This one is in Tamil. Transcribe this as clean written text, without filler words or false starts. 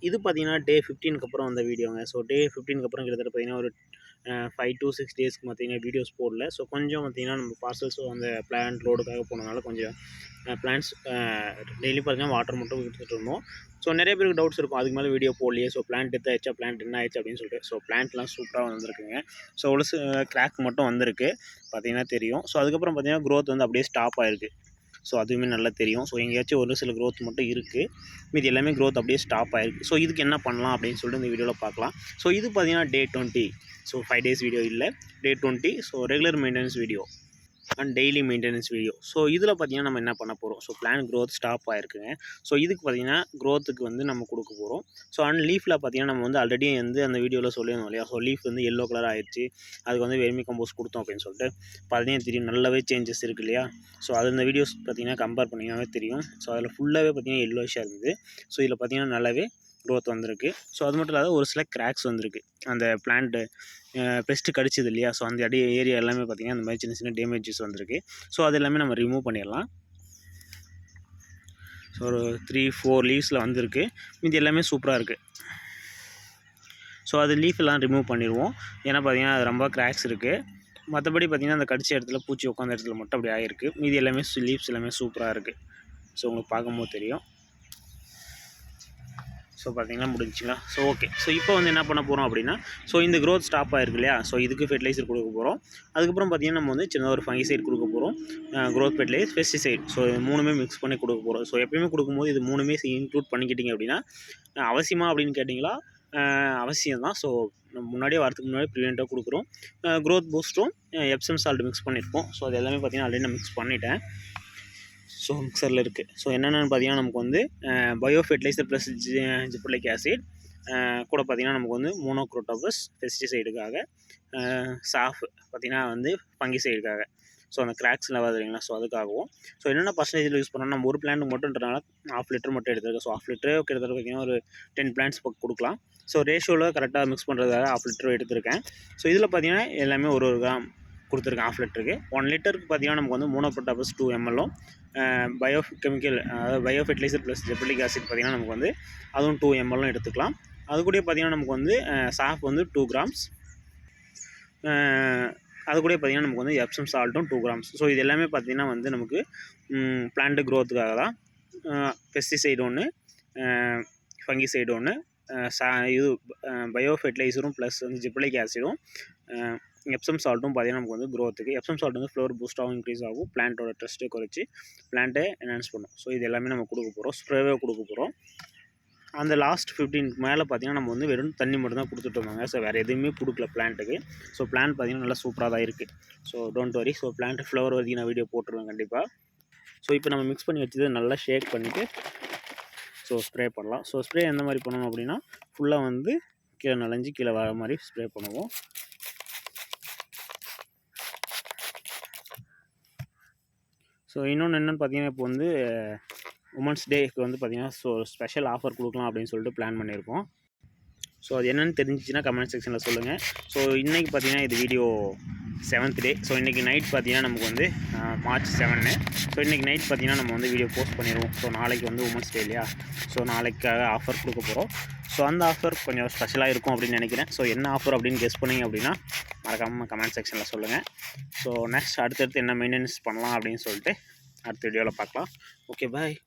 இது பார்த்தீங்கன்னா டே 15க்கு அப்புறம் வந்த வீடியோங்க. ஸோ டே 15க்கு அப்புறம் கிட்டத்தட்ட பார்த்தீங்கன்னா ஒரு 5 to 6 டேஸ்க்கு பார்த்தீங்கன்னா வீடியோஸ் போடல. ஸோ கொஞ்சம் பார்த்தீங்கன்னா நம்ம பார்சல்ஸ் அந்த பிளான்ட் லோடுக்காக போனதுனால கொஞ்சம் பிளான்ட்ஸ் டெய்லி பார்த்தீங்கன்னா வாட்டர் மட்டும் கொடுத்துட்டு இருந்தோம். ஸோ நிறைய பேருக்கு டவுட்ஸ் இருக்கும், அதுக்கு மேலே வீடியோ போடலையே, ஸோ பிளான்ட் டெத் ஆயிடுச்சா, பிளான்ட் என்ன ஆயிடுச்சு அப்படின்னு சொல்லிட்டு. ஸோ பிளான்ட்லாம் சூப்பராக வந்திருக்குங்க. ஸோ ஒரு கிராக் மட்டும் வந்திருக்கு பார்த்தீங்கன்னா தெரியும். ஸோ அதுக்கப்புறம் பார்த்தீங்கன்னா க்ரோத் வந்து அப்படியே ஸ்டாப் ஆயிருக்கு. ஸோ அதுவுமே நல்லா தெரியும். ஸோ எங்கேயாச்சும் ஒரு சில க்ரோத் மட்டும் இருக்குது, மீதி எல்லாமே க்ரோத் அப்படியே ஸ்டாப் ஆகிருக்கு. ஸோ இதுக்கு என்ன பண்ணலாம் அப்படின்னு சொல்லிட்டு இந்த வீடியோவில் பார்க்கலாம். ஸோ இது பார்த்தீங்கன்னா டே 20. ஸோ 5 டேஸ் வீடியோ இல்லை, day 20. So regular maintenance video and daily maintenance video. So இதில் பார்த்தீங்கன்னா நம்ம என்ன பண்ண போகிறோம், ஸோ பிளான் க்ரோத் ஸ்டாப் ஆகிருக்குங்க. ஸோ இதுக்கு பார்த்தீங்கன்னா க்ரோத்துக்கு வந்து நம்ம கொடுக்க போகிறோம். ஸோ அண்ட் லீஃபில் பார்த்தீங்கன்னா நம்ம வந்து ஆல்ரெடி வந்து அந்த வீடியோவில் சொல்லியிருந்தோம் இல்லையா, ஸோ லீஃப் வந்து எல்லோ கலர் ஆகிடுச்சு, அதுக்கு வந்து வெர்மி கம்போஸ்ட் கொடுத்தோம் அப்படின்னு சொல்லிட்டு பார்த்தீங்கன்னா தெரியும், நல்லாவே சேஞ்சஸ் இருக்குது இல்லையா. ஸோ அது இந்த வீடியோஸ் பார்த்தீங்கன்னா கம்பேர் பண்ணிங்கனாவே தெரியும். ஸோ அதில் ஃபுல்லாகவே பார்த்தீங்கன்னா எல்லோஷாக இருந்தது. ஸோ இதில் பார்த்தீங்கன்னா நல்லாவே க்ரோத் வந்திருக்கு. ஸோ அது மட்டும் இல்லாத ஒரு சில கிராக்ஸ் வந்திருக்கு, அந்த பிளான்ட்டு பெஸ்ட்டு கடிச்சது இல்லையா. ஸோ அந்த ஏரியா எல்லாமே பார்த்திங்கன்னா அந்த மாதிரி சின்ன சின்ன டேமேஜஸ் வந்திருக்கு. ஸோ அது எல்லாமே நம்ம ரிமூவ் பண்ணிடலாம். ஸோ ஒரு 3-4 லீவ்ஸில் வந்திருக்கு, மீதி எல்லாமே சூப்பராக இருக்குது. ஸோ அது லீஃப் எல்லாம் ரிமூவ் பண்ணிடுவோம், ஏன்னா பார்த்திங்கன்னா அது ரொம்ப கிராக்ஸ் இருக்குது. மற்றபடி பார்த்திங்கன்னா அந்த கடிச்ச இடத்துல, பூச்சி உட்காந்த இடத்துல மட்டும் அப்படி ஆகிருக்கு, மீதி எல்லாமே லீவ்ஸ் எல்லாமே சூப்பராக இருக்குது. ஸோ உங்களுக்கு பார்க்கும்போது தெரியும். ஸோ பார்த்தீங்கன்னா முடிஞ்சுங்களா. So okay. ஸோ இப்போ வந்து என்ன பண்ண போகிறோம் அப்படின்னா, ஸோ இந்த க்ரோத் ஸ்டாப் ஆகிருக்கு இல்லையா, ஸோ இதுக்கு ஃபெர்டிலைசர் கொடுக்க போகிறோம். அதுக்கப்புறம் பார்த்தீங்கன்னா நம்ம வந்து சின்னதாக ஒரு ஃபங்கிசைட் கொடுக்க போகிறோம், க்ரோத் ஃபெர்டிலைசர், பெஸ்டிசைட். ஸோ இது 3மே மிக்ஸ் பண்ணி கொடுக்க போகிறோம். ஸோ எப்பயுமே கொடுக்கும்போது இது 3மே இன்க்ளூட் பண்ணிக்கிட்டிங்க அப்படின்னா அவசியமா அப்படின்னு கேட்டிங்களா, அவசியம் தான். ஸோ முன்னாடியே வரதுக்கு முன்னாடி ப்ரிவெண்ட்டாக கொடுக்குறோம். க்ரோத் பூஸ்ட்டும் எப்சம் சால்ட் மிக்ஸ் பண்ணியிருப்போம். ஸோ அது எல்லாமே பார்த்தீங்கன்னா ஆல்ரெடி நான் மிக்ஸ் பண்ணிட்டேன். ஸோ மிக்சரில் இருக்குது. ஸோ என்னென்னு பார்த்தீங்கன்னா நமக்கு வந்து bio fertiliser plus gibberellic acid, கூட பார்த்திங்கன்னா நமக்கு வந்து மோனோக்ரோட்டோபஸ் பெஸ்டிசைடுக்காக, சாஃப் பார்த்திங்கன்னா வந்து ஃபங்கிசைடுக்காக. ஸோ அந்த கிராக்ஸ்லாம் வருது இல்லைங்களா, ஸோ அதுக்காகவும். ஸோ என்னென்ன பர்சன்டேஜில் யூஸ் பண்ணோம், நம்ம ஒரு பிளான்ட் மட்டும்ன்றனால 1/2 லிட்டர் மட்டும் எடுத்துருக்கேன். ஸோ 1/2 லிட்டரே கிட்டத்தட்ட பார்த்திங்கன்னா ஒரு 10 பிளான்ட்ஸ் கொடுக்கலாம். ஸோ ரேஷியோவில் கரெக்டாக மிக்ஸ் பண்ணுறதுக்காக 1/2 லிட்டர் எடுத்திருக்கேன். ஸோ இதில் பார்த்திங்கன்னா எல்லாமே ஒரு கிராம் கொடுத்துருக்கேன் 1/2 லிட்டருக்கு. 1 லிட்டருக்கு பார்த்திங்கன்னா நமக்கு வந்து மோனோக்ரோட்டோபஸ் 2 ml, பயோ கெமிக்கல் அதாவது bio fertiliser plus gibberellic acid பார்த்திங்கன்னா நமக்கு வந்து அதுவும் 2 ml எடுத்துக்கலாம். அது கூட பார்த்திங்கன்னா நமக்கு வந்து சாஃப் வந்து 2 grams, அது கூட பார்த்திங்கன்னா நமக்கு வந்து எப்சம் சால்ட்டும் 2 grams. ஸோ இது எல்லாமே பார்த்திங்கன்னா வந்து நமக்கு பிளான்ட் க்ரோத்துக்காக தான். பெஸ்டிசைடு ஒன்று, ஃபங்கிசைடு ஒன்று, இது பயோ ஃபெர்டிலைசரும் ப்ளஸ் வந்து ஜிப்ரலிக் ஆசிடும், எப்சம் சால்ட்டும் பார்த்திங்கன்னா நமக்கு வந்து க்ரோத்துக்கு. எப்சம் சால்ட் வந்து ஃப்ளோர் பூஸ்ட்டாகவும் இன்க்ரீஸ் ஆகும், பிளான்ட்டோட ட்ரெஸ்ட்டை குறைச்சி பிளான்ட்டை என்ஹான்ஸ் பண்ணும். ஸோ இது எல்லாமே நம்ம கொடுக்க போகிறோம், ஸ்ப்ரேவே கொடுக்க போகிறோம். அந்த லாஸ்ட் 15க்கு மேலே பார்த்திங்கன்னா நம்ம வந்து வெறும் தண்ணி மட்டும் தான் கொடுத்துட்டு இருந்தாங்க. ஸோ வேறு எதுவுமே கொடுக்கல பிளான்ட்டுக்கு. ஸோ பிளான்ட் பார்த்திங்கன்னா நல்லா சூப்பராக தான் இருக்குது. So don't worry. So plant flower வரைக்கும் நான் வீடியோ போட்டுருவேன் கண்டிப்பாக. ஸோ இப்போ நம்ம மிக்ஸ் பண்ணி வச்சது நல்லா ஷேக் பண்ணிவிட்டு ஸோ ஸ்ப்ரே பண்ணலாம். ஸோ ஸ்ப்ரே எந்த மாதிரி பண்ணணும் அப்படின்னா, ஃபுல்லாக வந்து கீழே நனைஞ்சு கீழே வர மாதிரி ஸ்ப்ரே பண்ணுவோம். ஸோ இன்னொன்று என்னென்னு பார்த்தீங்கன்னா, இப்போ வந்து உமன்ஸ் டேக்கு வந்து பார்த்திங்கன்னா ஸோ ஸ்பெஷல் ஆஃபர் கொடுக்கலாம் அப்படின்னு சொல்லிட்டு பிளான் பண்ணியிருக்கோம். ஸோ அது என்னென்னு தெரிஞ்சிச்சுன்னா கமெண்ட் செக்ஷனில் சொல்லுங்கள். ஸோ இன்றைக்கி பார்த்திங்கன்னா இது வீடியோ 7th டே. ஸோ இன்றைக்கி நைட் பார்த்திங்கன்னா நமக்கு வந்து March 7. ஸோ இன்றைக்கி நைட் பார்த்திங்கன்னா நம்ம வந்து வீடியோ போஸ்ட் பண்ணிடுவோம். ஸோ நாளைக்கு வந்து உமன்ஸ் டே இல்லையா, ஸோ நாளைக்காக ஆஃபர் கொடுக்க போகிறோம். ஸோ அந்த ஆஃபர் கொஞ்சம் ஸ்பெஷலாக இருக்கும் அப்படின்னு நினைக்கிறேன். ஸோ என்ன ஆஃபர் அப்படின்னு கெஸ் பண்ணிங்க அப்படின்னா மறக்காமல் கமெண்ட் செக்ஷனில் சொல்லுங்கள். ஸோ நெக்ஸ்ட் அடுத்தடுத்து என்ன மெயின்டெனன்ஸ் பண்ணலாம் அப்படின்னு சொல்லிட்டு அடுத்த வீடியோவில் பார்க்கலாம். ஓகே, பாய்.